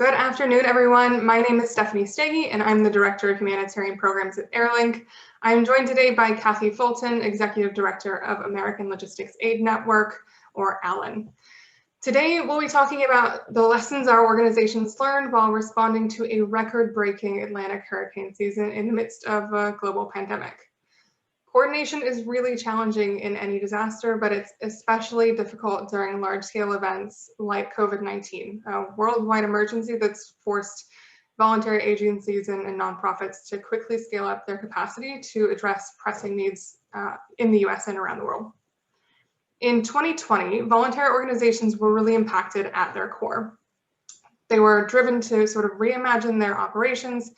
Good afternoon, everyone. My name is Stephanie Steege, and I'm the Director of Humanitarian Programs at Airlink. I'm joined today by Kathy Fulton, Executive Director of American Logistics Aid Network, or ALAN. Today, we'll be talking about the lessons our organizations learned while responding to a record-breaking Atlantic hurricane season in the midst of a global pandemic. Coordination is really challenging in any disaster, but it's especially difficult during large-scale events like COVID-19, a worldwide emergency that's forced voluntary agencies and nonprofits to quickly scale up their capacity to address pressing needs in the US and around the world. In 2020, voluntary organizations were really impacted at their core. They were driven to sort of reimagine their operations.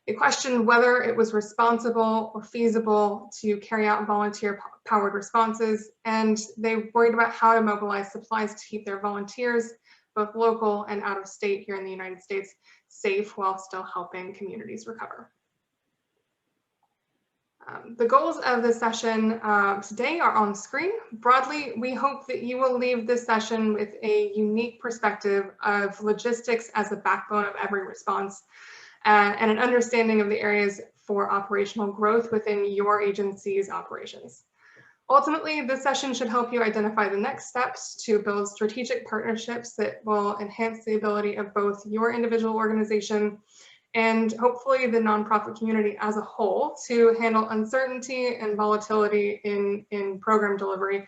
They questioned whether it was responsible or feasible to carry out volunteer-powered responses, and they worried about how to mobilize supplies to keep their volunteers, both local and out of state here in the United States, safe while still helping communities recover. The goals of this session today are on the screen. Broadly, we hope that you will leave this session with a unique perspective of logistics as the backbone of every response, and an understanding of the areas for operational growth within your agency's operations. Ultimately, this session should help you identify the next steps to build strategic partnerships that will enhance the ability of both your individual organization and hopefully the nonprofit community as a whole to handle uncertainty and volatility in program delivery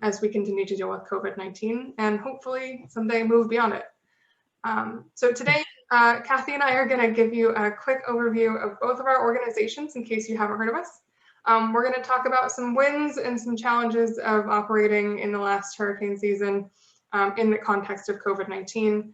as we continue to deal with COVID-19 and hopefully someday move beyond it. So today, Kathy and I are going to give you a quick overview of both of our organizations in case you haven't heard of us. We're going to talk about some wins and some challenges of operating in the last hurricane season in the context of COVID-19.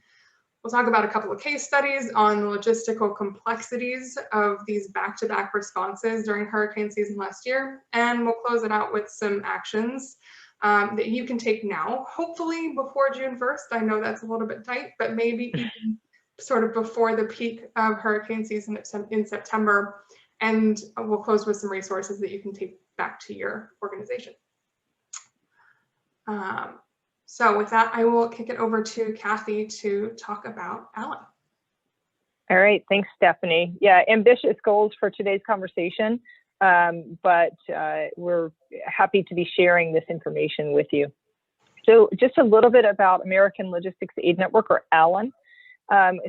We'll talk about a couple of case studies on the logistical complexities of these back-to-back responses during hurricane season last year, and we'll close it out with some actions that you can take now, hopefully before June 1st. I know that's a little bit tight, but maybe even sort of before the peak of hurricane season in September. And we'll close with some resources that you can take back to your organization. So with that, I will kick it over to Kathy to talk about ALAN. All right, thanks, Stephanie. Yeah, ambitious goals for today's conversation. But we're happy to be sharing this information with you. So just a little bit about American Logistics Aid Network, or ALAN.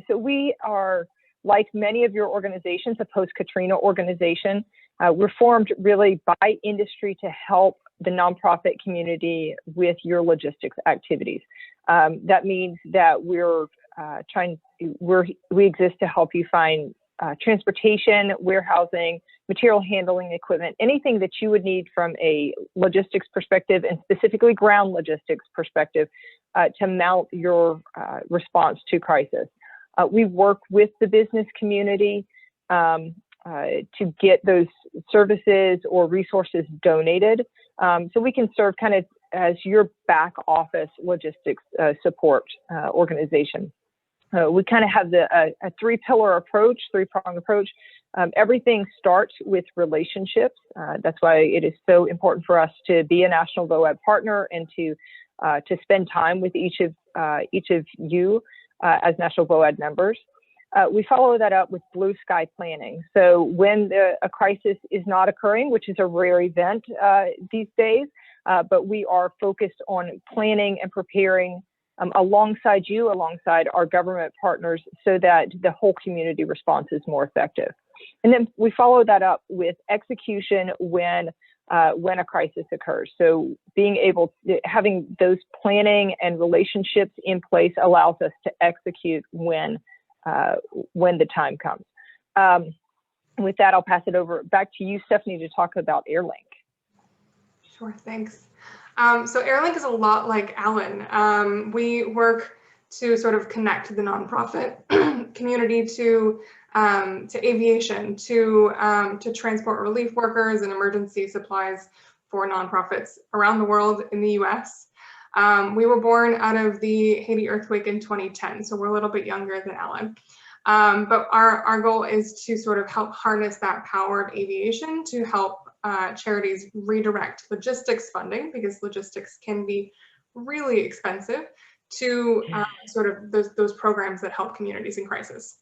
So we are, like many of your organizations, a post-Katrina organization. We're formed really by industry to help the nonprofit community with your logistics activities. That means that we exist to help you find transportation, warehousing, material handling equipment, anything that you would need from a logistics perspective, and specifically ground logistics perspective, to mount your response to crisis. We work with the business community to get those services or resources donated, so we can serve kind of as your back office logistics support organization. We kind of have a three-pronged approach. Everything starts with relationships. That's why it is so important for us to be a National VOAD partner and to spend time with each of you as National VOAD members. We follow that up with blue sky planning. So when a crisis is not occurring, which is a rare event these days, but we are focused on planning and preparing alongside you, alongside our government partners, so that the whole community response is more effective. And then we follow that up with execution when a crisis occurs. So having those planning and relationships in place allows us to execute when the time comes. With that, I'll pass it over back to you, Stephanie, to talk about Airlink. Sure, thanks. So Airlink is a lot like ALAN. We work to sort of connect the nonprofit community to aviation, to transport relief workers and emergency supplies for nonprofits around the world in the US. We were born out of the Haiti earthquake in 2010, so we're a little bit younger than ALAN. But our goal is to sort of help harness that power of aviation to help charities redirect logistics funding, because logistics can be really expensive, to sort of those programs that help communities in crisis.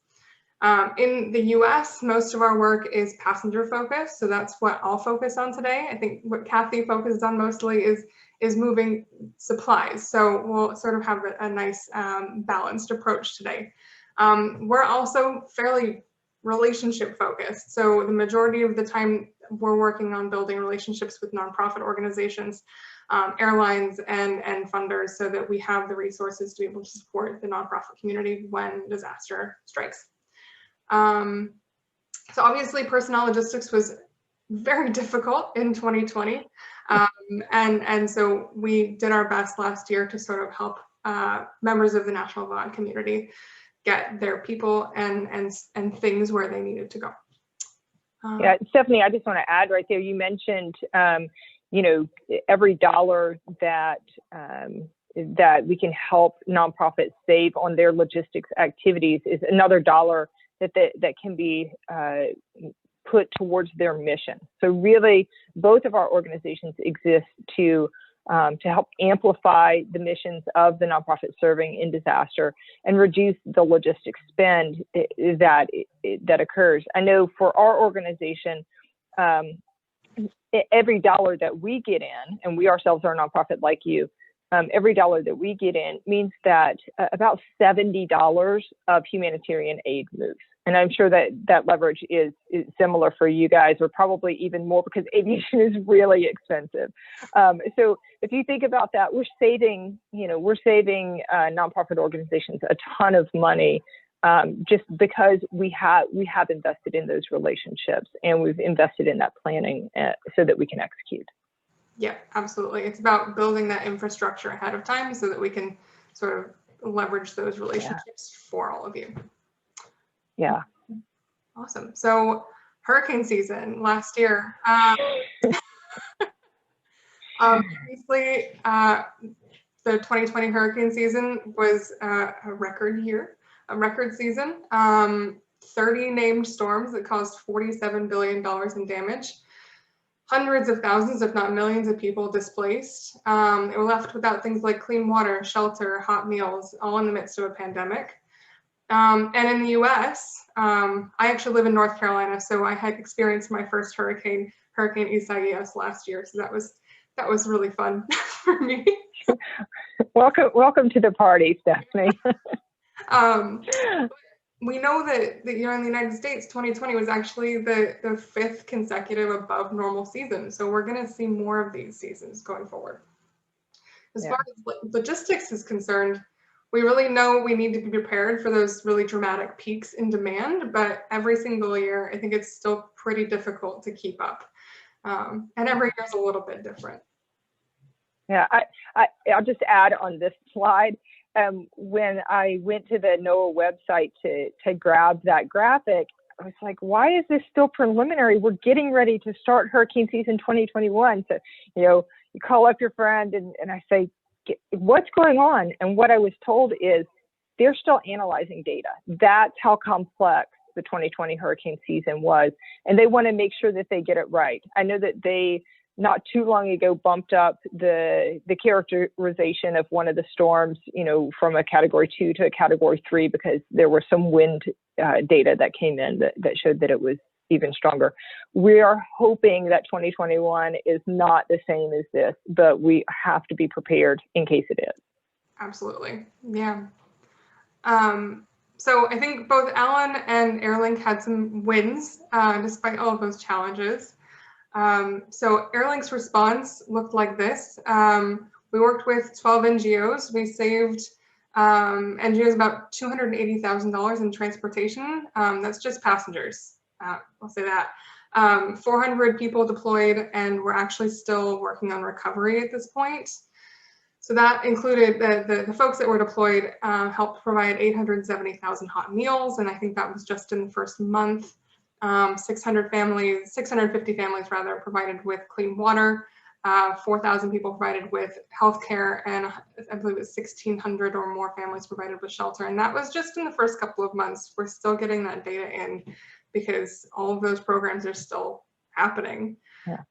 In the US, most of our work is passenger focused, so that's what I'll focus on today. I think what Kathy focuses on mostly is moving supplies, so we'll sort of have a nice balanced approach today. We're also fairly relationship focused, so the majority of the time we're working on building relationships with nonprofit organizations, airlines, and funders, so that we have the resources to be able to support the nonprofit community when disaster strikes. So obviously personnel logistics was very difficult in 2020. And so we did our best last year to sort of help members of the National VOAD community get their people and things where they needed to go. Yeah, Stephanie, I just want to add right there, you mentioned, you know, every dollar that that we can help nonprofits save on their logistics activities is another dollar that can be put towards their mission. So really, both of our organizations exist to help amplify the missions of the nonprofit serving in disaster and reduce the logistics spend that occurs. I know for our organization, every dollar that we get in, and we ourselves are a nonprofit like you, every dollar that we get in means that about $70 of humanitarian aid moves. And I'm sure that that leverage is similar for you guys, or probably even more, because aviation is really expensive. So if you think about that, we're saving nonprofit organizations a ton of money just because we have invested in those relationships, and we've invested in that planning so that we can execute. Yeah, absolutely. It's about building that infrastructure ahead of time so that we can sort of leverage those relationships for all of you. Yeah. Awesome. So hurricane season last year, obviously the 2020 hurricane season was a record year, a record season. 30 named storms that caused $47 billion in damage. Hundreds of thousands, if not millions of people displaced. They were left without things like clean water, shelter, hot meals, all in the midst of a pandemic. And in the US, I actually live in North Carolina, so I had experienced my first Hurricane Isaias last year. So that was really fun for me. Welcome to the party, Stephanie. We know that in the United States, 2020 was actually the fifth consecutive above normal season. So we're going to see more of these seasons going forward. As far as logistics is concerned, we really know we need to be prepared for those really dramatic peaks in demand, but every single year, I think it's still pretty difficult to keep up. And every year is a little bit different. Yeah, I'll just add on this slide. When I went to the NOAA website to grab that graphic, I was like, why is this still preliminary? We're getting ready to start hurricane season 2021. So, you call up your friend and I say, what's going on? And what I was told is they're still analyzing data. That's how complex the 2020 hurricane season was. And they want to make sure that they get it right. I know that they not too long ago bumped up the characterization of one of the storms, from a category 2 to a category 3, because there were some wind data that came in that showed that it was even stronger. We are hoping that 2021 is not the same as this, but we have to be prepared in case it is. Absolutely. Yeah. So I think both Alan and Airlink had some wins despite all of those challenges. So Airlink's response looked like this. We worked with 12 NGOs. We saved NGOs about $280,000 in transportation. That's just passengers. I'll say that. 400 people deployed, and we're actually still working on recovery at this point. So that included the folks that were deployed helped provide 870,000 hot meals, and I think that was just in the first month. 650 families rather provided with clean water, 4,000 people provided with healthcare, and I believe it was 1,600 or more families provided with shelter. And that was just in the first couple of months. We're still getting that data in because all of those programs are still happening.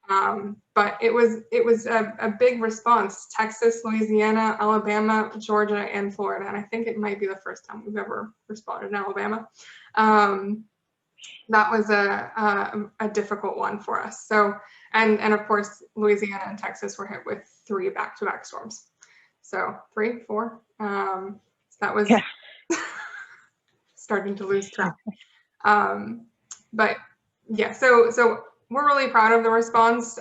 But it was a big response. Texas, Louisiana, Alabama, Georgia, and Florida. And I think it might be the first time we've ever responded in Alabama. That was a difficult one for us. So, and of course, Louisiana and Texas were hit with 3 back-to-back storms. So 3, 4. So that was starting to lose track. But yeah, so we're really proud of the response.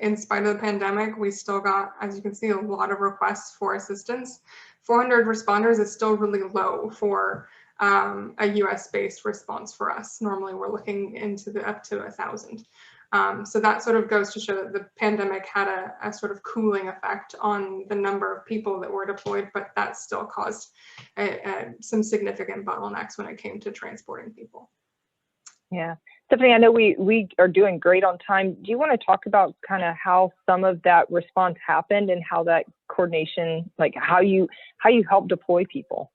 In spite of the pandemic, we still got, as you can see, a lot of requests for assistance. 400 responders is still really low for a US-based response for us. Normally we're looking into up to 1,000. So that sort of goes to show that the pandemic had a sort of cooling effect on the number of people that were deployed, but that still caused some significant bottlenecks when it came to transporting people. Yeah. Stephanie, I know we are doing great on time. Do you want to talk about kind of how some of that response happened and how that coordination, like how you help deploy people?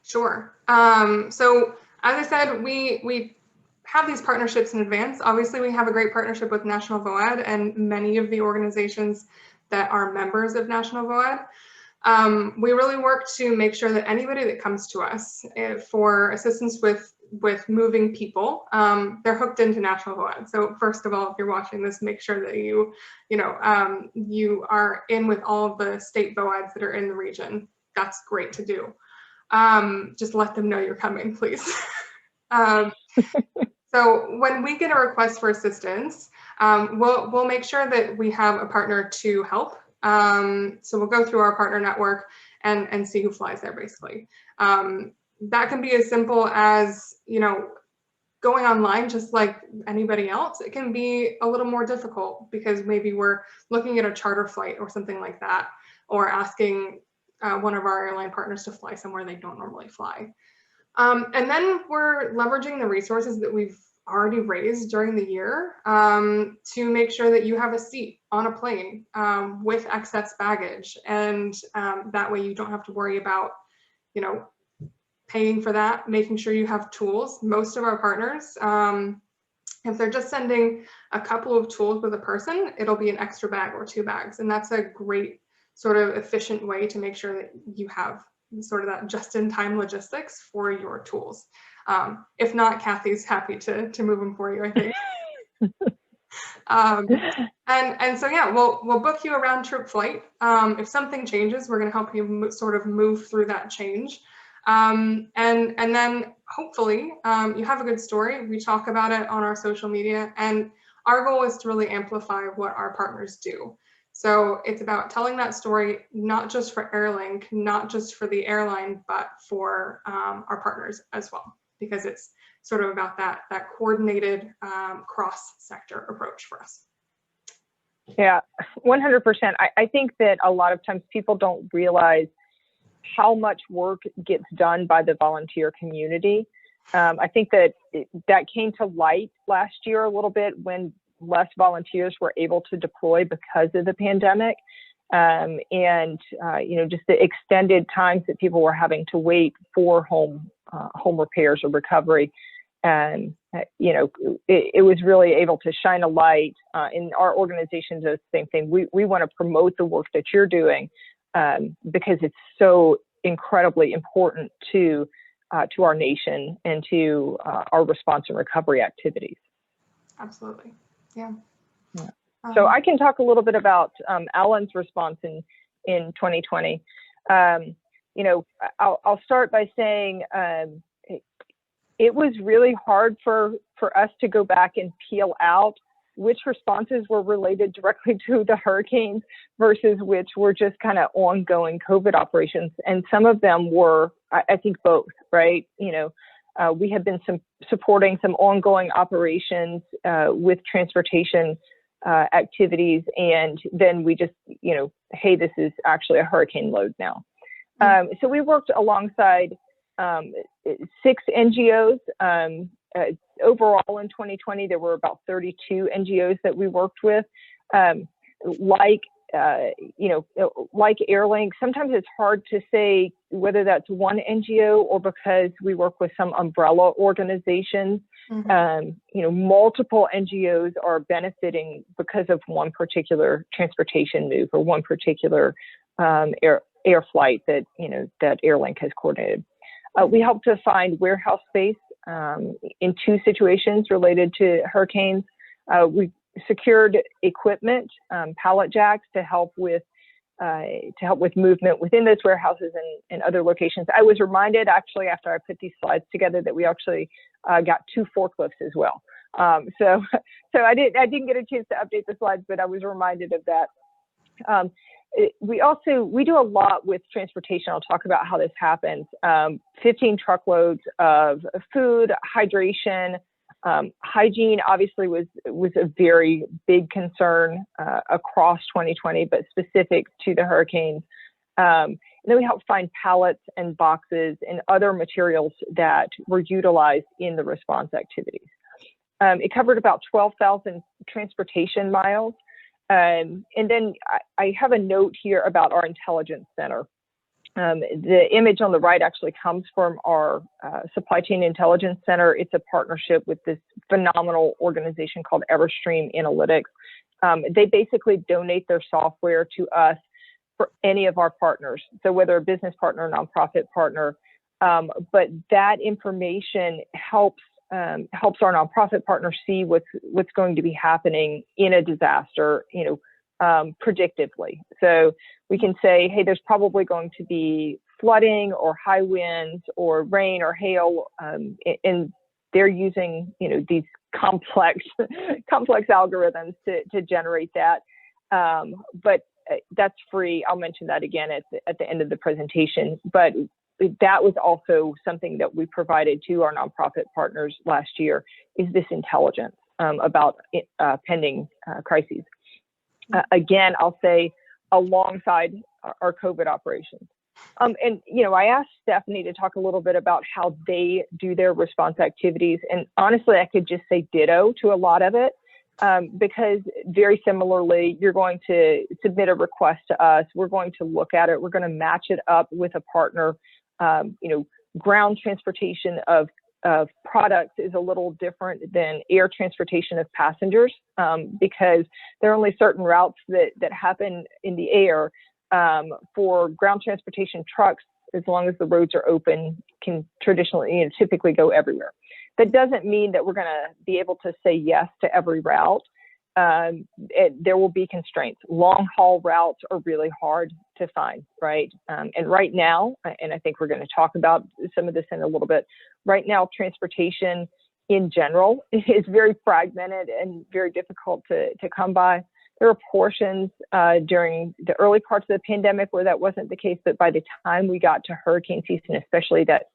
Sure. So as I said, we have these partnerships in advance. Obviously, we have a great partnership with National VOAD and many of the organizations that are members of National VOAD. We really work to make sure that anybody that comes to us for assistance with moving people, they're hooked into National VOAD. So first of all, if you're watching this, make sure that you are in with all of the state VOADs that are in the region. That's great to do. Just let them know you're coming, please. So when we get a request for assistance, we'll make sure that we have a partner to help. So we'll go through our partner network and see who flies there, basically. That can be as simple as, going online just like anybody else. It can be a little more difficult because maybe we're looking at a charter flight or something like that, or asking one of our airline partners to fly somewhere they don't normally fly. And then we're leveraging the resources that we've already raised during the year to make sure that you have a seat on a plane with excess baggage. And that way you don't have to worry about, paying for that, making sure you have tools. Most of our partners, if they're just sending a couple of tools with a person, it'll be an extra bag or 2 bags. And that's a great sort of efficient way to make sure that you have sort of that just-in-time logistics for your tools. If not, Kathy's happy to move them for you, I think. And so yeah, we'll book you a round trip flight. If something changes, we're going to help you sort of move through that change. And then hopefully you have a good story. We talk about it on our social media, and our goal is to really amplify what our partners do. So it's about telling that story, not just for Airlink, not just for the airline, but for our partners as well, because it's sort of about that coordinated cross-sector approach for us. Yeah, 100%. I think that a lot of times people don't realize how much work gets done by the volunteer community. I think that that came to light last year a little bit when less volunteers were able to deploy because of the pandemic. Just the extended times that people were having to wait for home repairs or recovery. And, it was really able to shine a light in our organization. Does the same thing. We want to promote the work that you're doing because it's so incredibly important to our nation and to our response and recovery activities. Absolutely. Yeah. So I can talk a little bit about Alan's response in 2020. I'll start by saying it was really hard for us to go back and peel out which responses were related directly to the hurricanes versus which were just kind of ongoing COVID operations. And some of them were, I think, both, right? We have been supporting some ongoing operations with transportation activities, and then we just, hey, this is actually a hurricane load now. So we worked alongside 6 NGOs. Overall in 2020, there were about 32 NGOs that we worked with. Like like Airlink, sometimes it's hard to say whether that's one NGO or because we work with some umbrella organizations. Multiple NGOs are benefiting because of one particular transportation move or one particular air flight that Airlink has coordinated. We help to find warehouse space in 2 situations related to hurricanes. We secured equipment, pallet jacks to help with movement within those warehouses and other locations. I was reminded actually after I put these slides together that we actually got 2 forklifts as well. So I didn't get a chance to update the slides, but I was reminded of that. We do a lot with transportation. I'll talk about how this happens. 15 truckloads of food, hydration, hygiene obviously was a very big concern across 2020, but specific to the hurricanes. And then we helped find pallets and boxes and other materials that were utilized in the response activities. It covered about 12,000 transportation miles. And then I have a note here about our intelligence center. The image on the right actually comes from our Supply Chain Intelligence Center. It's a partnership with this phenomenal organization called Everstream Analytics. They basically donate their software to us for any of our partners. So whether a business partner or nonprofit partner, but that information helps our nonprofit partners see what's going to be happening in a disaster, predictively. So we can say, hey, there's probably going to be flooding or high winds or rain or hail, and they're using these complex algorithms to generate that. But that's free. I'll mention that again at the end of the presentation. But that was also something that we provided to our nonprofit partners last year, is this intelligence about pending crises. Again, I'll say alongside our COVID operations. And I asked Stephanie to talk a little bit about how they do their response activities. And honestly, I could just say ditto to a lot of it, because very similarly, you're going to submit a request to us. We're going to look at it. We're going to match it up with a partner. Ground transportation of products is a little different than air transportation of passengers, because there are only certain routes that happen in the air. For ground transportation, trucks, as long as the roads are open, can traditionally, typically go everywhere. That doesn't mean that we're going to be able to say yes to every route. There will be constraints. Long haul routes are really hard to find, right? And right now, and I think we're going to talk about some of this in a little bit, right now, transportation in general is very fragmented and very difficult to come by. There are portions during the early parts of the pandemic where that wasn't the case, but by the time we got to hurricane season, especially that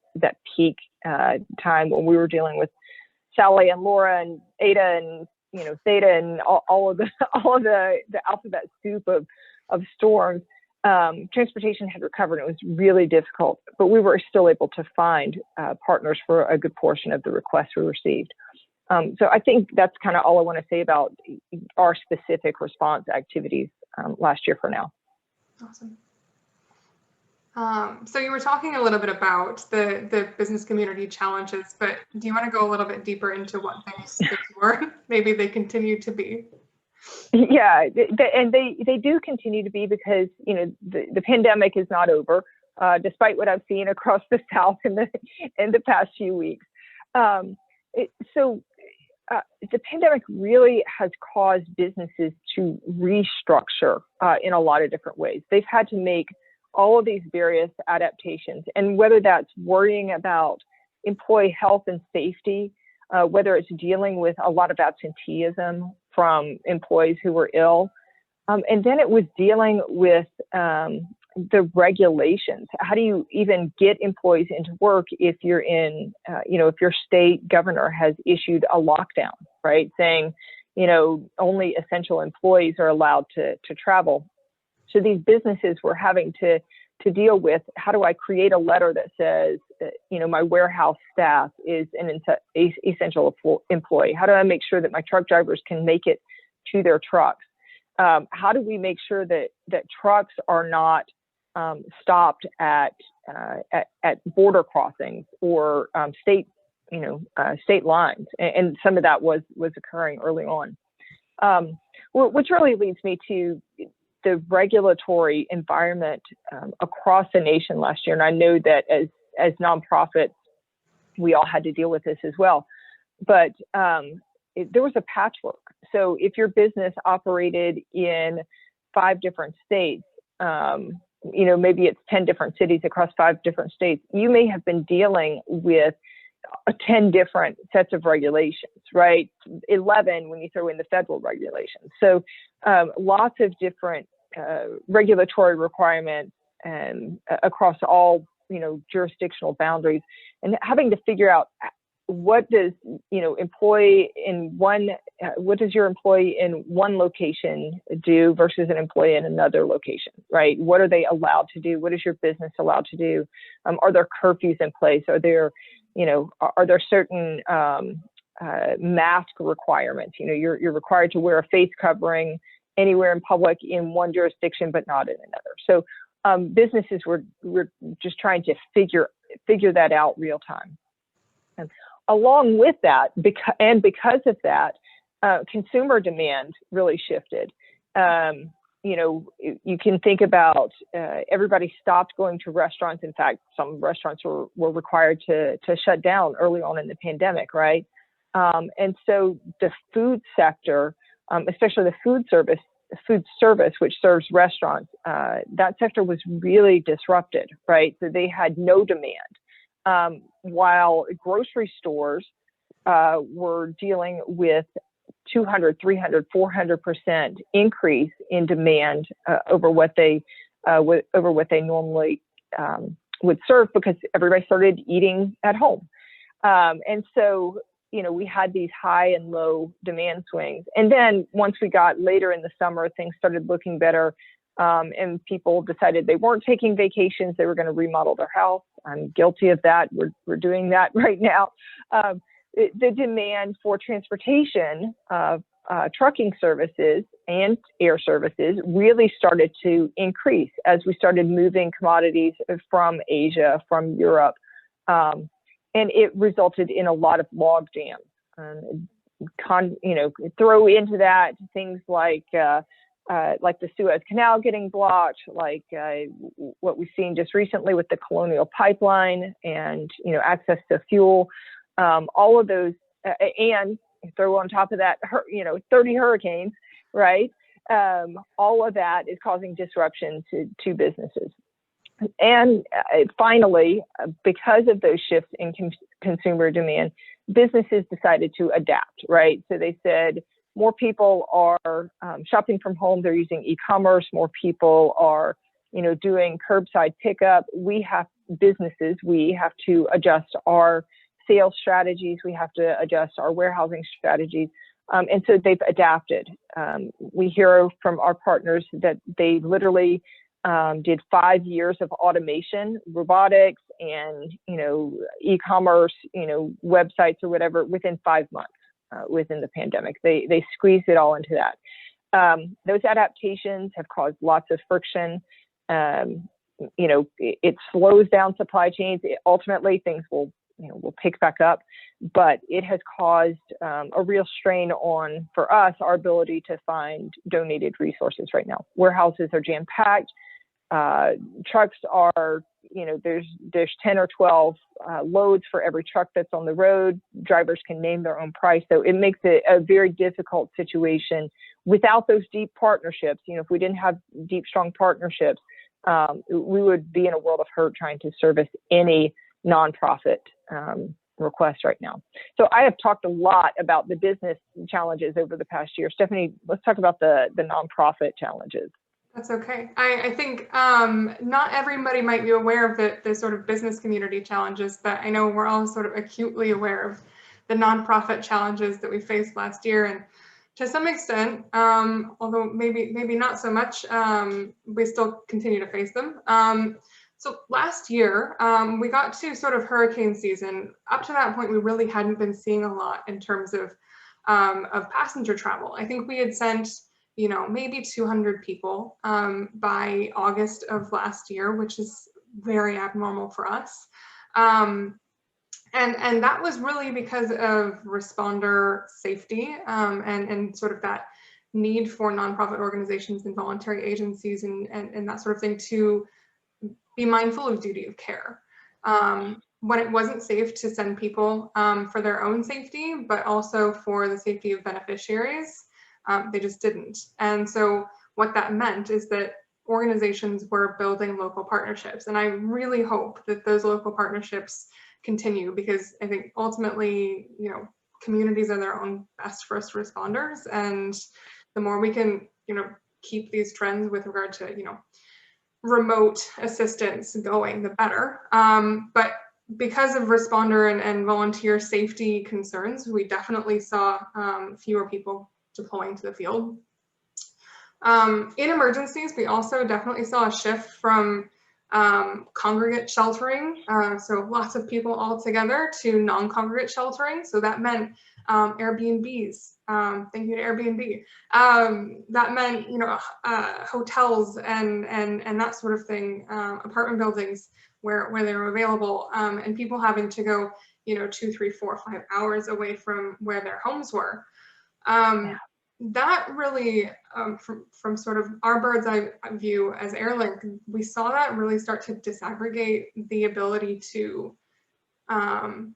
peak time when we were dealing with Sally and Laura and Ada and Theta and all of the alphabet soup of storms, transportation had recovered. It was really difficult, but we were still able to find partners for a good portion of the requests we received. So I think that's kind of all I want to say about our specific response activities last year for now. Awesome. So you were talking a little bit about the business community challenges, but do you want to go a little bit deeper into what those were? Maybe they continue to be. Yeah, and they do continue to be, because the pandemic is not over, despite what I've seen across the South in the past few weeks. The pandemic really has caused businesses to restructure in a lot of different ways. They've had to make all of these various adaptations, and whether that's worrying about employee health and safety, whether it's dealing with a lot of absenteeism from employees who were ill, and then it was dealing with the regulations. How do you even get employees into work if you're in, if your state governor has issued a lockdown, right? Saying, only essential employees are allowed to travel. So these businesses were having to deal with, how do I create a letter that says, my warehouse staff is an essential employee? How do I make sure that my truck drivers can make it to their trucks? how do we make sure that trucks are not stopped at border crossings or state lines, and some of that was occurring early on, which really leads me to the regulatory environment across the nation last year. And I know that as nonprofits, we all had to deal with this as well. But there was a patchwork. So if your business operated in 5 different states, maybe it's 10 different cities across 5 different states, you may have been dealing with 10 different sets of regulations, right? 11 when you throw in the federal regulations. So lots of different regulatory requirements and across all, jurisdictional boundaries, and having to figure out what does your employee in one location do versus an employee in another location, right? What are they allowed to do? What is your business allowed to do? Are there curfews in place? Are there certain mask requirements? You're required to wear a face covering anywhere in public in one jurisdiction, but not in another. So businesses were just trying to figure that out real time. And along with that, because of that, consumer demand really shifted. You can think about everybody stopped going to restaurants. In fact, some restaurants were required to shut down early on in the pandemic, right? And so the food sector, especially the food service, which serves restaurants, that sector was really disrupted, right? So they had no demand. While grocery stores were dealing with 200, 300, 400% increase in demand over what they normally would serve, because everybody started eating at home. And so, we had these high and low demand swings. And then once we got later in the summer, things started looking better. And people decided they weren't taking vacations. They were going to remodel their house. I'm guilty of that. We're doing that right now. The demand for transportation, trucking services and air services really started to increase as we started moving commodities from Asia, from Europe. And it resulted in a lot of log jams. Throw into that things like the Suez Canal getting blocked, like what we've seen just recently with the Colonial Pipeline and, access to fuel, all of those, and throw on top of that, 30 hurricanes, right? All of that is causing disruption to businesses. And finally, because of those shifts in consumer demand, businesses decided to adapt, right? So they said, more people are shopping from home. They're using e-commerce. More people are, doing curbside pickup. We have to adjust our sales strategies. We have to adjust our warehousing strategies. And so they've adapted. We hear from our partners that they literally did 5 years of automation, robotics, and, e-commerce, websites or whatever within 5 months. Within the pandemic, they squeezed it all into that. Those adaptations have caused lots of friction. It slows down supply chains. Ultimately, things will pick back up, but it has caused a real strain on, for us, our ability to find donated resources right now. Warehouses are jam-packed. Trucks are, there's 10 or 12 loads for every truck that's on the road. Drivers can name their own price. So it makes it a very difficult situation without those deep partnerships. If we didn't have deep, strong partnerships, we would be in a world of hurt trying to service any nonprofit requests right now. So I have talked a lot about the business challenges over the past year. Stephanie, let's talk about the nonprofit challenges. That's okay. I think not everybody might be aware of the sort of business community challenges, but I know we're all sort of acutely aware of the nonprofit challenges that we faced last year. And to some extent, although maybe not so much, we still continue to face them. So last year, we got to sort of hurricane season. Up to that point, we really hadn't been seeing a lot in terms of passenger travel. I think we had sent maybe 200 people by August of last year, which is very abnormal for us. And that was really because of responder safety and sort of that need for nonprofit organizations and voluntary agencies and that sort of thing to be mindful of duty of care. When it wasn't safe to send people for their own safety, but also for the safety of beneficiaries, they just didn't. And so what that meant is that organizations were building local partnerships. And I really hope that those local partnerships continue, because I think ultimately, communities are their own best first responders. And the more we can, keep these trends with regard to, remote assistance going, the better. But because of responder and volunteer safety concerns, we definitely saw fewer people deploying to the field. In emergencies, we also definitely saw a shift from congregate sheltering, so lots of people all together, to non-congregate sheltering. So that meant Airbnbs. Thank you to Airbnb. That meant hotels and that sort of thing, apartment buildings where they were available, and people having to go 2, 3, 4, 5 hours away from where their homes were. That really, from sort of our bird's eye view as Airlink, we saw that really start to disaggregate the ability to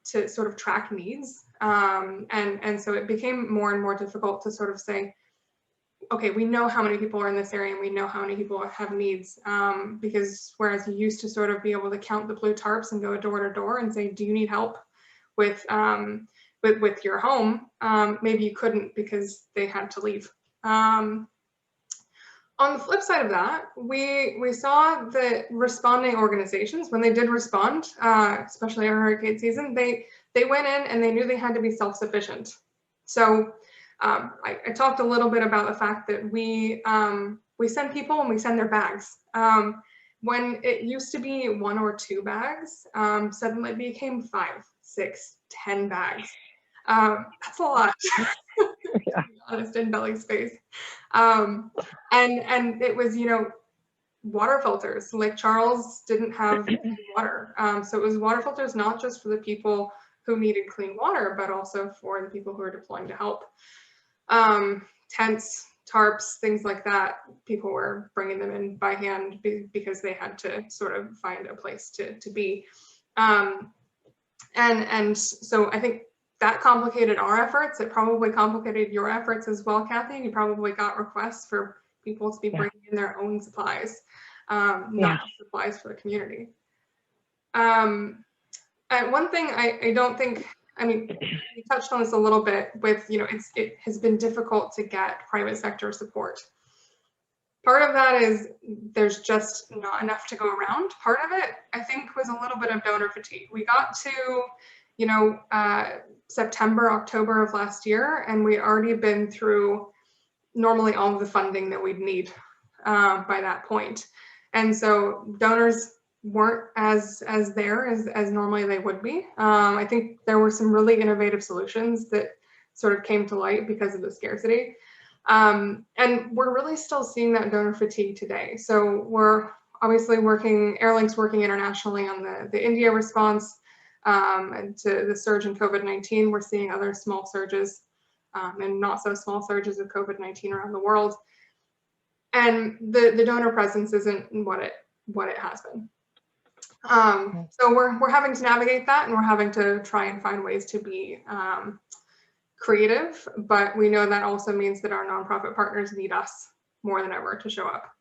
sort of track needs. And so it became more and more difficult to sort of say, okay, we know how many people are in this area and we know how many people have needs, because whereas you used to sort of be able to count the blue tarps and go door to door and say, do you need help with your home, maybe you couldn't because they had to leave. On the flip side of that, we saw that responding organizations, when they did respond, especially in hurricane season, they went in and they knew they had to be self-sufficient. So I talked a little bit about the fact that we send people and we send their bags. When it used to be 1 or 2 bags, suddenly it became 5, 6, 10 bags. That's a lot. Yeah. To be honest, in belly space. And it was, water filters. Lake Charles didn't have water. So it was water filters, not just for the people who needed clean water, but also for the people who were deploying to help. Tents, tarps, things like that, people were bringing them in by hand because they had to sort of find a place to be. And so I think that complicated our efforts. It probably complicated your efforts as well, Kathy. You probably got requests for people to be bringing in their own supplies, not supplies for the community. And one thing I don't think, you touched on this a little bit with, it has been difficult to get private sector support. Part of that is there's just not enough to go around. Part of it, I think, was a little bit of donor fatigue. We got to, September, October of last year, and we'd already been through normally all of the funding that we'd need by that point. And so donors weren't as there as normally they would be. I think there were some really innovative solutions that sort of came to light because of the scarcity. And we're really still seeing that donor fatigue today. So we're obviously Airlink's working internationally on the India response, and to the surge in COVID-19. We're seeing other small surges and not so small surges of COVID-19 around the world. And the donor presence isn't what it has been. So we're having to navigate that, and we're having to try and find ways to be creative, but we know that also means that our nonprofit partners need us more than ever to show up.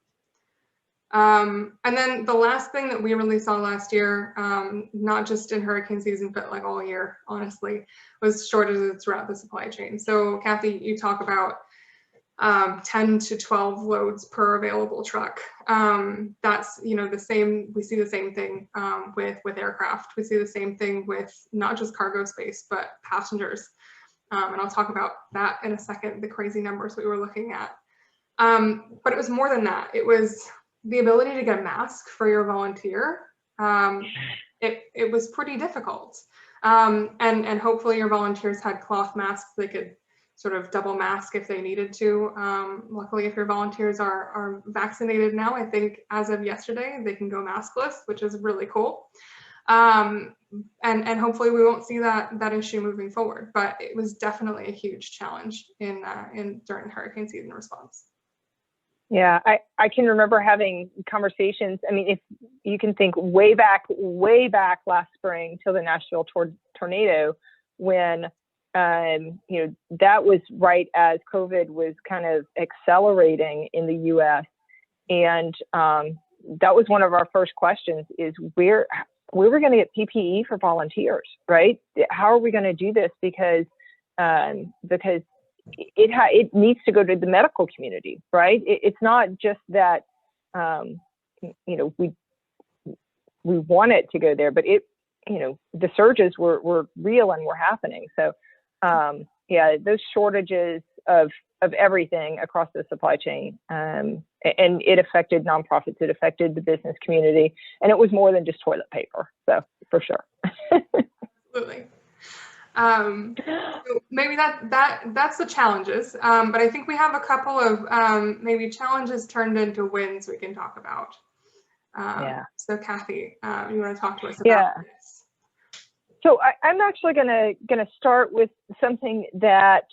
And then the last thing that we really saw last year, not just in hurricane season, but like all year, honestly, was shortages throughout the supply chain. So Kathy, you talk about 10 to 12 loads per available truck. That's, the same, we see the same thing with aircraft. We see the same thing with not just cargo space, but passengers. And I'll talk about that in a second, the crazy numbers we were looking at. But it was more than that. It was the ability to get a mask for your volunteer. It was pretty difficult. And hopefully your volunteers had cloth masks they could sort of double mask if they needed to. Luckily, if your volunteers are vaccinated now, I think as of yesterday, they can go maskless, which is really cool. And hopefully we won't see that issue moving forward, but it was definitely a huge challenge during hurricane season response. Yeah, I can remember having conversations. I mean, if you can think way back last spring till the Nashville tornado, when that was right as COVID was kind of accelerating in the U.S. And that was one of our first questions: is where we're going to get PPE for volunteers, right? How are we going to do this? Because it needs to go to the medical community, right? It's not just that we want it to go there, but the surges were real and were happening. So those shortages of everything across the supply chain, and it affected nonprofits, it affected the business community, and it was more than just toilet paper. So for sure. Absolutely. So maybe that's the challenges, but I think we have a couple of maybe challenges turned into wins we can talk about. So Kathy, you want to talk to us about this? So I'm actually gonna start with something that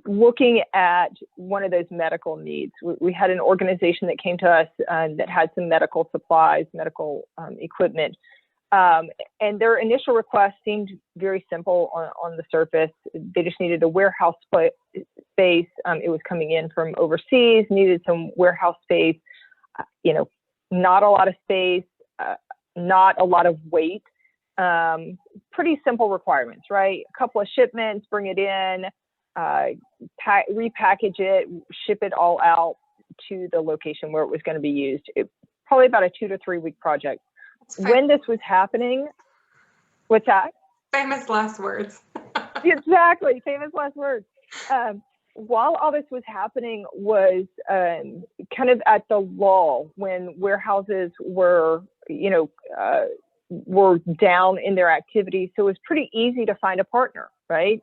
looking at one of those medical needs. We had an organization that came to us that had some medical supplies, medical equipment. And their initial request seemed very simple on the surface. They just needed a warehouse space. It was coming in from overseas, needed some warehouse space, not a lot of space, not a lot of weight, pretty simple requirements, right? A couple of shipments, bring it in, repackage it, ship it all out to the location where it was going to be used. Probably about a 2 to 3 week project. When this was happening, what's that? Famous last words. Exactly, famous last words. While all this was happening was kind of at the lull when warehouses were down in their activity. So it was pretty easy to find a partner, right?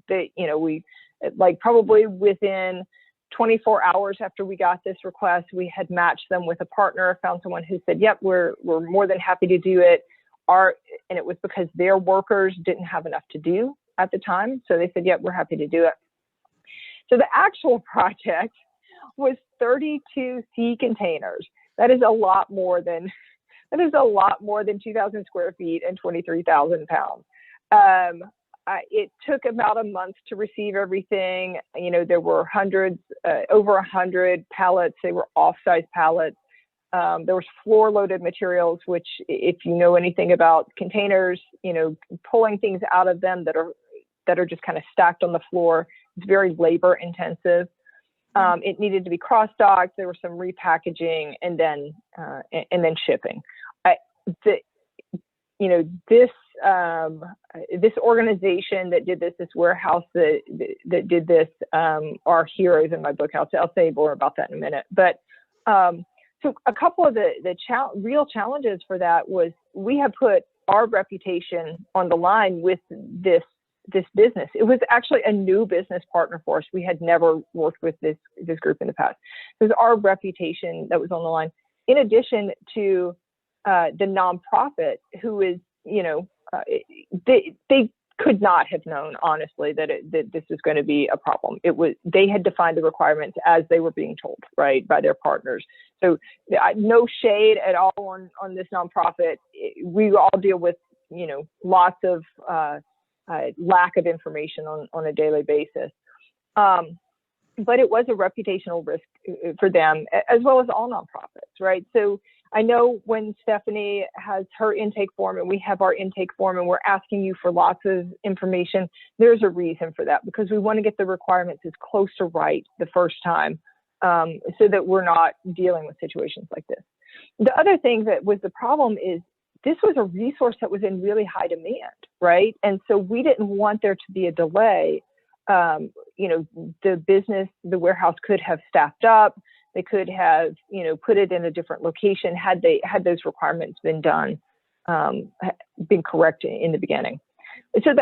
We probably within 24 hours after we got this request, we had matched them with a partner, found someone who said, yep, we're more than happy to do it. And it was because their workers didn't have enough to do at the time. So they said, yep, we're happy to do it. So the actual project was 32 sea containers. That is a lot more than 2,000 square feet and 23,000 pounds. It took about a month to receive everything. There were over 100 pallets. They were off-size pallets. There was floor-loaded materials, which, if you know anything about containers, pulling things out of them that are just kind of stacked on the floor, it's very labor-intensive. It needed to be cross-docked. There was some repackaging, and then shipping. This organization that did this warehouse that did this, are heroes in my book. I'll say more about that in a minute. But so a couple of the real challenges for that was we had put our reputation on the line with this business. It was actually a new business partner for us. We had never worked with this group in the past. It was our reputation that was on the line, in addition to the nonprofit, who is, they could not have known, honestly, that this was going to be a problem. They had defined the requirements as they were being told, right, by their partners. So no shade at all on this nonprofit. We all deal with, lots of lack of information on a daily basis. But it was a reputational risk for them, as well as all nonprofits, right? So I know when Stephanie has her intake form and we have our intake form and we're asking you for lots of information, there's a reason for that, because we want to get the requirements as close to right the first time, so that we're not dealing with situations like this. The other thing that was the problem is this was a resource that was in really high demand, right? And so we didn't want there to be a delay. The warehouse could have staffed up. They could have, put it in a different location had those requirements been done, been correct in the beginning. So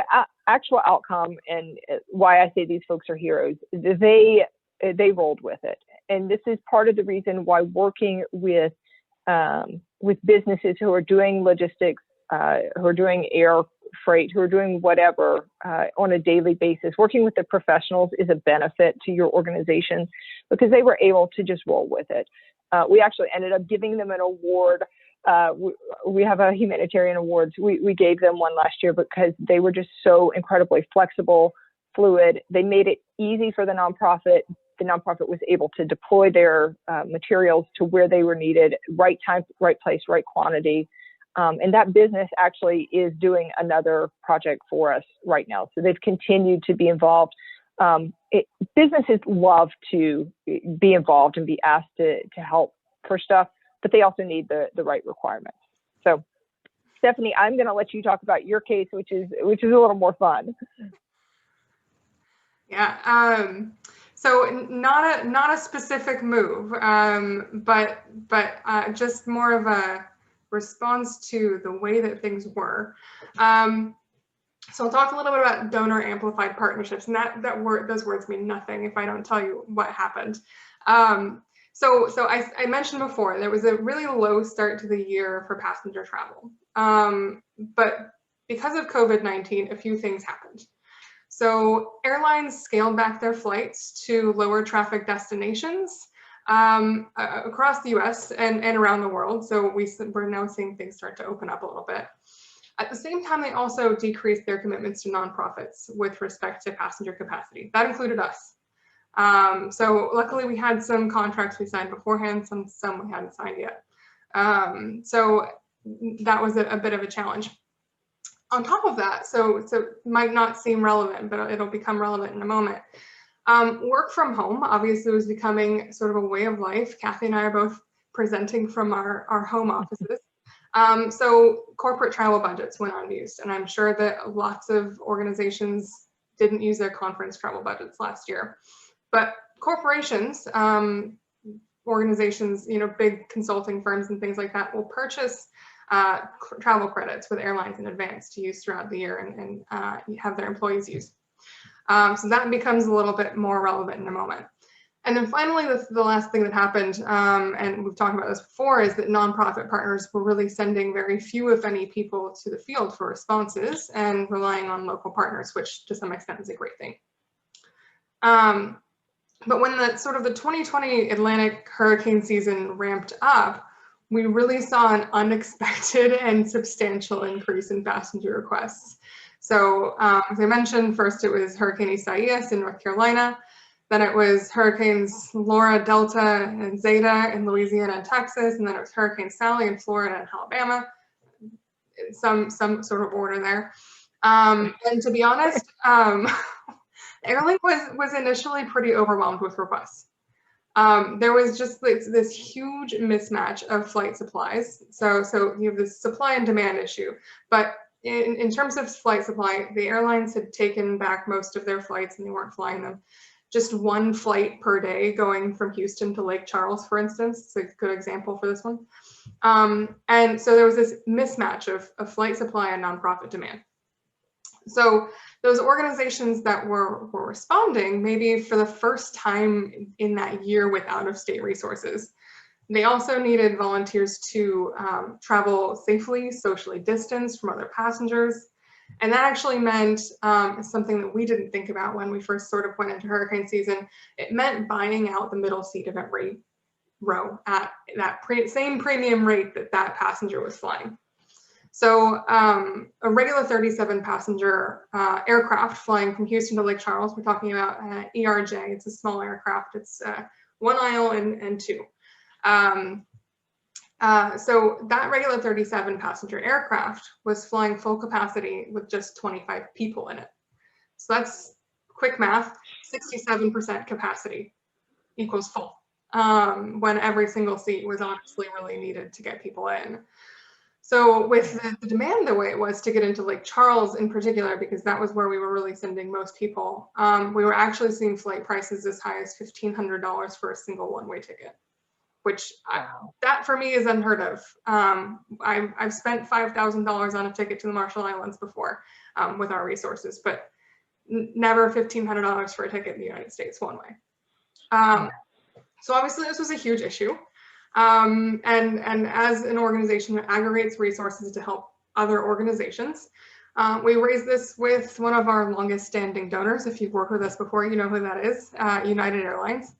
actual outcome, and why I say these folks are heroes, they rolled with it. And this is part of the reason why working with businesses who are doing logistics, who are doing air freight, who are doing whatever on a daily basis, working with the professionals is a benefit to your organization, because they were able to just roll with it. We actually ended up giving them an award. We have a humanitarian awards. We gave them one last year because they were just so incredibly flexible, fluid. They made it easy for the nonprofit. The nonprofit was able to deploy their materials to where they were needed, right time, right place, right quantity. And that business actually is doing another project for us right now. So they've continued to be involved. Businesses love to be involved and be asked to help for stuff, but they also need the right requirements. So Stephanie, I'm going to let you talk about your case, which is a little more fun. Yeah. So not a specific move, but just more of a response to the way that things were. So I'll talk a little bit about donor amplified partnerships, and those words mean nothing if I don't tell you what happened. So I mentioned before, there was a really low start to the year for passenger travel. But because of COVID-19, a few things happened. So airlines scaled back their flights to lower traffic destinations across the US and around the world. So we're now seeing things start to open up a little bit. At the same time, they also decreased their commitments to nonprofits with respect to passenger capacity. That included us. So luckily we had some contracts we signed beforehand, some we hadn't signed yet. So that was a bit of a challenge. On top of that, so might not seem relevant, but it'll become relevant in a moment. Work from home obviously was becoming sort of a way of life. Kathy and I are both presenting from our home offices. So corporate travel budgets went unused, and I'm sure that lots of organizations didn't use their conference travel budgets last year. But corporations, organizations, big consulting firms and things like that will purchase travel credits with airlines in advance to use throughout the year and have their employees use. So that becomes a little bit more relevant in a moment. And then finally, the last thing that happened, and we've talked about this before, is that nonprofit partners were really sending very few, if any, people to the field for responses and relying on local partners, which to some extent is a great thing. But when the 2020 Atlantic hurricane season ramped up, we really saw an unexpected and substantial increase in passenger requests. So as I mentioned, first it was Hurricane Isaias in North Carolina. Then it was Hurricanes Laura, Delta, and Zeta in Louisiana and Texas. And then it was Hurricane Sally in Florida and Alabama. Some sort of order there. And to be honest, Airlink was initially pretty overwhelmed with requests. There was just this huge mismatch of flight supplies. So you have this supply and demand issue. But in terms of flight supply, the airlines had taken back most of their flights and they weren't flying them. Just one flight per day going from Houston to Lake Charles, for instance. It's a good example for this one. And so there was this mismatch of flight supply and nonprofit demand. So those organizations that were responding, maybe for the first time in that year with out-of-state resources, they also needed volunteers to travel safely, socially distanced from other passengers. And that actually meant something that we didn't think about when we first sort of went into hurricane season. It meant buying out the middle seat of every row at that same premium rate that passenger was flying. So a regular 37 passenger aircraft flying from Houston to Lake Charles, we're talking about ERJ, it's a small aircraft, it's one aisle and two. So that regular 37 passenger aircraft was flying full capacity with just 25 people in it. So that's quick math, 67% capacity equals full, when every single seat was honestly really needed to get people in. So with the demand the way it was to get into Lake Charles in particular, because that was where we were really sending most people, we were actually seeing flight prices as high as $1,500 for a single one-way ticket, which Wow. that for me is unheard of. I've spent $5,000 on a ticket to the Marshall Islands before with our resources, but never $1,500 for a ticket in the United States one way. So obviously this was a huge issue. And as an organization that aggregates resources to help other organizations, we raised this with one of our longest standing donors. If you've worked with us before, you know who that is, United Airlines.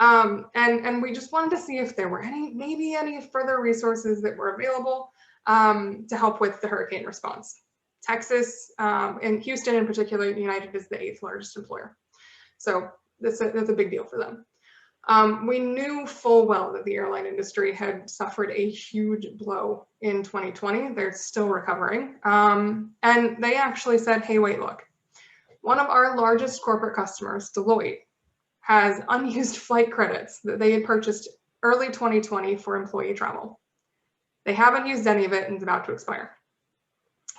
And we just wanted to see if there were maybe any further resources that were available to help with the hurricane response. Texas and Houston in particular, United is the 8th largest employer. So that's a big deal for them. We knew full well that the airline industry had suffered a huge blow in 2020. They're still recovering. And they actually said, hey, wait, look, one of our largest corporate customers, Deloitte, has unused flight credits that they had purchased early 2020 for employee travel. They haven't used any of it and it's about to expire.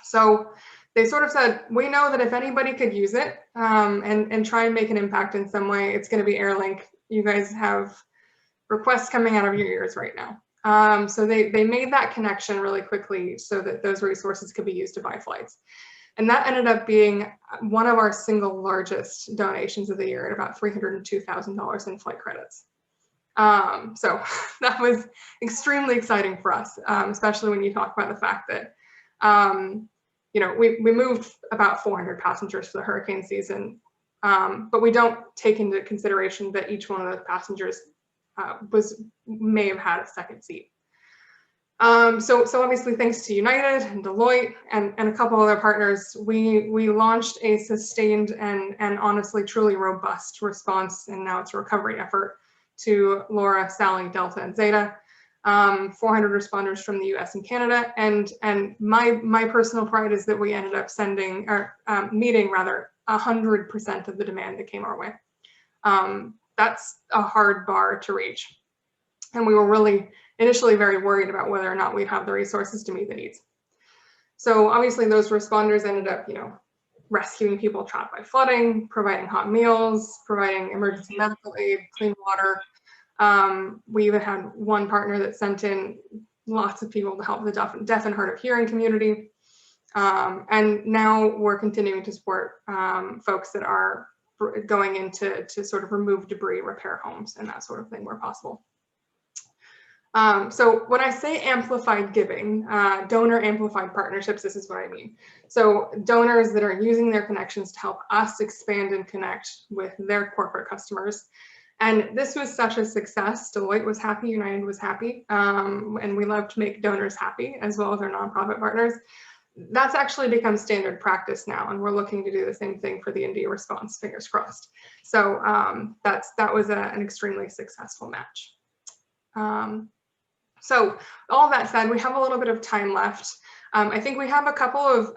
So they sort of said, we know that if anybody could use it and try and make an impact in some way, it's going to be Airlink. You guys have requests coming out of your ears right now. So they made that connection really quickly so that those resources could be used to buy flights. And that ended up being one of our single largest donations of the year at about $302,000 in flight credits. So that was extremely exciting for us, especially when you talk about the fact that, you know, we moved about 400 passengers for the hurricane season, but we don't take into consideration that each one of those passengers may have had a second seat. So obviously, thanks to United and Deloitte and a couple other partners, we launched a sustained and honestly truly robust response, and now it's a recovery effort to Laura, Sally, Delta, and Zeta. 400 responders from the US and Canada, and my personal pride is that we ended up sending or meeting rather 100% of the demand that came our way. That's a hard bar to reach, and we were really initially very worried about whether or not we'd have the resources to meet the needs. So obviously those responders ended up, you know, rescuing people trapped by flooding, providing hot meals, providing emergency medical aid, clean water. We even had one partner that sent in lots of people to help the deaf and hard of hearing community. And now we're continuing to support folks that are going into to sort of remove debris, repair homes, and that sort of thing where possible. So when I say amplified giving, donor amplified partnerships, this is what I mean. So donors that are using their connections to help us expand and connect with their corporate customers. And this was such a success. Deloitte was happy, United was happy, and we love to make donors happy as well as our nonprofit partners. That's actually become standard practice now, and we're looking to do the same thing for the India response, fingers crossed. So that was an extremely successful match. So all that said, we have a little bit of time left. I think we have a couple of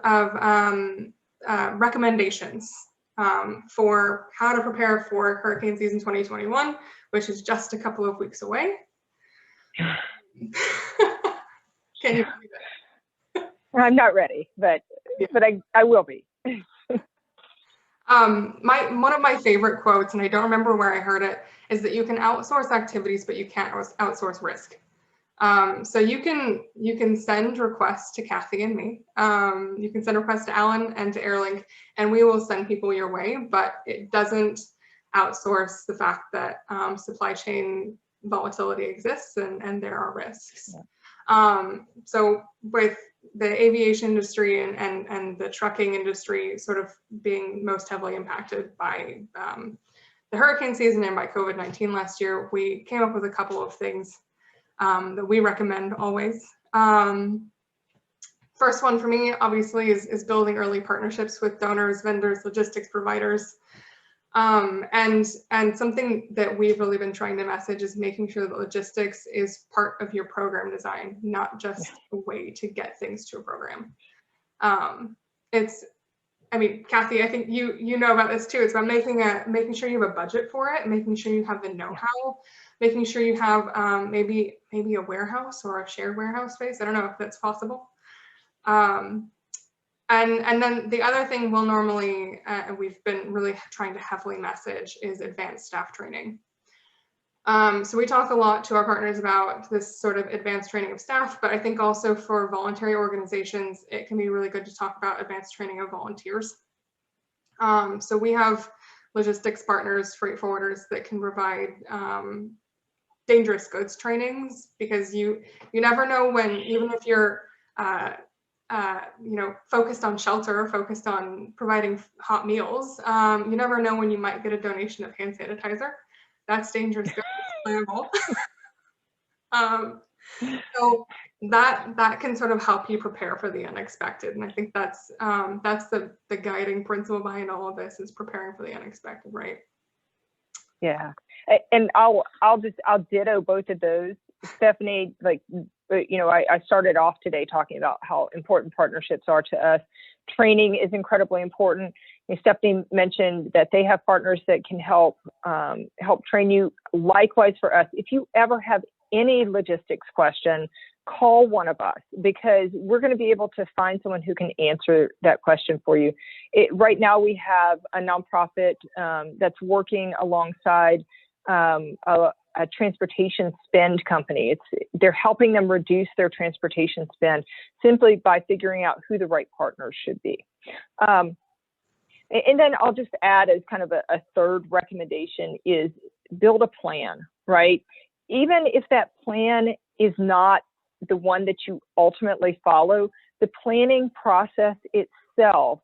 recommendations for how to prepare for hurricane season 2021, which is just a couple of weeks away. Can you believe it? I'm not ready, but I will be. One of my favorite quotes, and I don't remember where I heard it, is that you can outsource activities, but you can't outsource risk. So you can send requests to Kathy and me. You can send requests to Alan and to Airlink, and we will send people your way, but it doesn't outsource the fact that supply chain volatility exists and there are risks. Yeah. So with the aviation industry and the trucking industry sort of being most heavily impacted by the hurricane season and by COVID-19 last year, we came up with a couple of things that we recommend always. First one for me, obviously, is building early partnerships with donors, vendors, logistics providers. And something that we've really been trying to message is making sure that logistics is part of your program design, not just a way to get things to a program. I mean, Kathy, I think you know about this too. It's about making sure you have a budget for it, making sure you have the know-how, making sure you have maybe a warehouse or a shared warehouse space. I don't know if that's possible. And then the other thing we'll normally, we've been really trying to heavily message is advanced staff training. So we talk a lot to our partners about this sort of advanced training of staff, but I think also for voluntary organizations, it can be really good to talk about advanced training of volunteers. So we have logistics partners, freight forwarders that can provide dangerous goods trainings, because you never know when, even if you're focused on shelter, focused on providing hot meals, you never know when you might get a donation of hand sanitizer. That's dangerous goods, flammable. So that can sort of help you prepare for the unexpected, and I think that's the guiding principle behind all of this, is preparing for the unexpected, right? Yeah, and I'll ditto both of those, Stephanie. Like, I started off today talking about how important partnerships are to us. Training is incredibly important. Stephanie mentioned that they have partners that can help train you. Likewise for us, if you ever have any logistics question, call one of us, because we're going to be able to find someone who can answer that question for you. Right now, we have a nonprofit that's working alongside a transportation spend company. They're helping them reduce their transportation spend simply by figuring out who the right partners should be. And then I'll just add, as kind of a third recommendation, is build a plan, right? Even if that plan is not the one that you ultimately follow, the planning process itself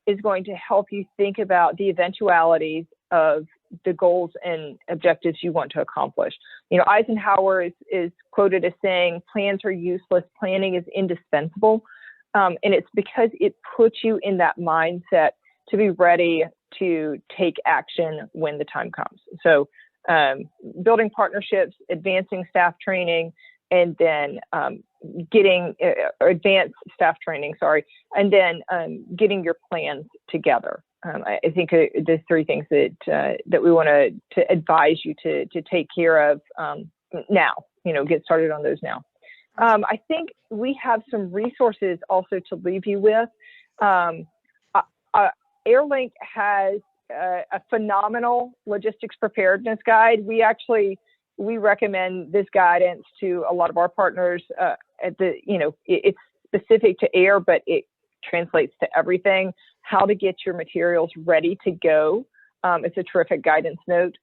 is going to help you think about the eventualities of the goals and objectives you want to accomplish. Eisenhower is quoted as saying, plans are useless, planning is indispensable. And it's because it puts you in that mindset to be ready to take action when the time comes. So building partnerships, advancing staff training, and then getting advanced staff training, and then getting your plans together. I think there's three things that we want to advise you to take care of now. Get started on those now. I think we have some resources also to leave you with. Airlink has a phenomenal logistics preparedness guide. We recommend this guidance to a lot of our partners. It's specific to air, but it translates to everything. How to get your materials ready to go. It's a terrific guidance note.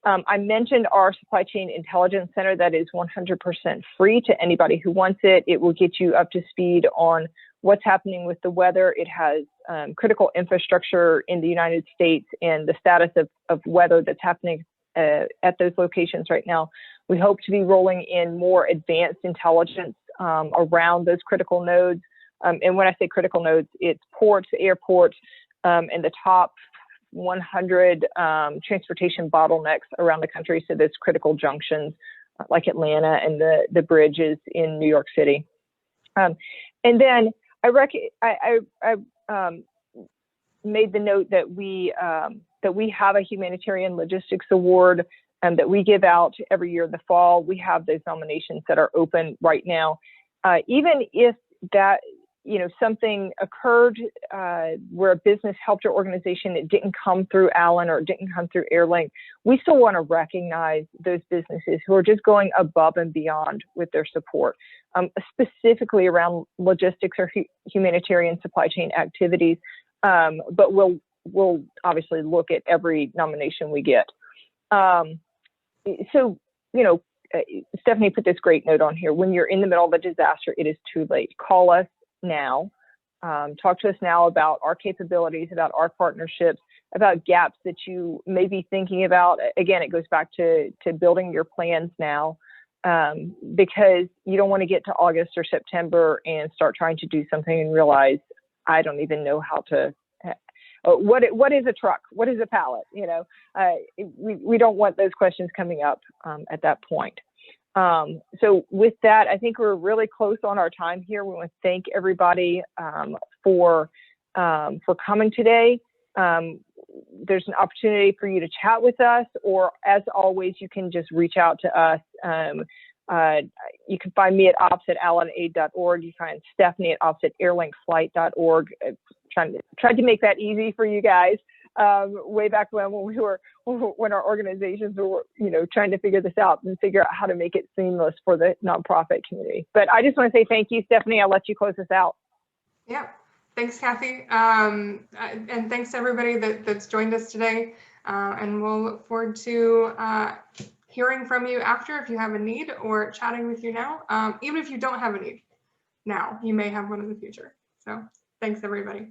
I mentioned our Supply Chain Intelligence Center that is 100% free to anybody who wants it. It will get you up to speed on what's happening with the weather. It has critical infrastructure in the United States and the status of weather that's happening at those locations right now. We hope to be rolling in more advanced intelligence around those critical nodes. And when I say critical nodes, it's ports, airports, and the top 100 transportation bottlenecks around the country. So there's critical junctions like Atlanta and the bridges in New York City. And then I made the note that we have a humanitarian logistics award that we give out every year in the fall. We have those nominations that are open right now. Even if that, something occurred where a business helped your organization, it didn't come through Allen or it didn't come through Airlink, we still want to recognize those businesses who are just going above and beyond with their support, specifically around logistics or humanitarian supply chain activities. But we'll obviously look at every nomination we get. Stephanie put this great note on here. When you're in the middle of a disaster, it is too late. Call us now. Talk to us now about our capabilities, about our partnerships, about gaps that you may be thinking about. Again, it goes back to building your plans now, because you don't want to get to August or September and start trying to do something and realize, I don't even know how to, what is a truck? What is a pallet? We don't want those questions coming up at that point. So with that, I think we're really close on our time here. We want to thank everybody for coming today. There's an opportunity for you to chat with us, or as always, you can just reach out to us. You can find me at ops@allanaid.org. You can find Stephanie at ops@airlinkflight.org. Tried to make that easy for you guys. way back when our organizations were, trying to figure this out and figure out how to make it seamless for the nonprofit community. But I just want to say thank you, Stephanie. I'll let you close this out. Yeah, thanks, Kathy. And thanks to everybody that's joined us today. And we'll look forward to hearing from you after if you have a need, or chatting with you now. Even if you don't have a need now, you may have one in the future. So thanks, everybody.